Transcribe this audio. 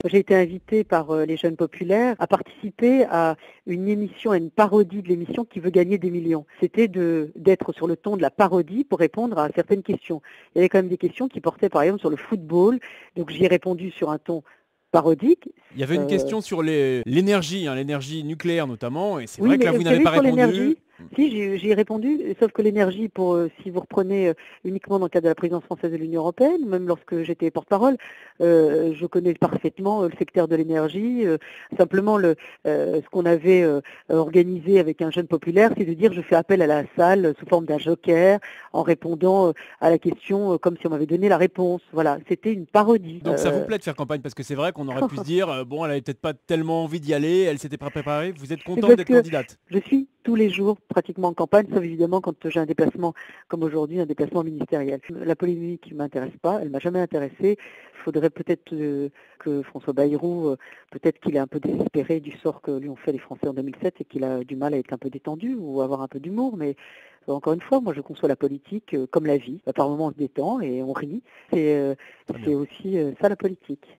J'ai été invitée par les Jeunes Populaires à participer à une émission, à une parodie de l'émission Qui veut gagner des millions. C'était d'être sur le ton de la parodie pour répondre à certaines questions. Il y avait quand même des questions qui portaient par exemple sur le football, donc j'y ai répondu sur un ton parodique. Il y avait une question sur l'énergie, l'énergie nucléaire notamment, et c'est Oui, vrai que mais là, vous vous n'avez savez, pas sur répondu. l'énergie, si, j'y ai répondu, sauf que l'énergie, si vous reprenez uniquement dans le cadre de la présidence française de l'Union européenne, même lorsque j'étais porte-parole, je connais parfaitement le secteur de l'énergie. Simplement, ce qu'on avait organisé avec un jeune populaire, c'est de dire je fais appel à la salle sous forme d'un joker en répondant à la question comme si on m'avait donné la réponse. Voilà, c'était une parodie. Donc ça vous plaît de faire campagne parce que c'est vrai qu'on aurait pu se dire bon, elle avait peut-être pas tellement envie d'y aller, elle s'était pas préparée. Vous êtes C'est contente parce d'être que candidate? je suis tous les jours pratiquement en campagne, sauf évidemment quand j'ai un déplacement comme aujourd'hui, un déplacement ministériel. La polémique ne m'intéresse pas, elle m'a jamais intéressée. Il faudrait peut-être que François Bayrou, peut-être qu'il est un peu désespéré du sort que lui ont fait les Français en 2007 et qu'il a du mal à être un peu détendu ou avoir un peu d'humour, mais encore une fois, moi je conçois la politique comme la vie. Par moments on se détend et on rit. Très C'est bien. aussi ça la politique.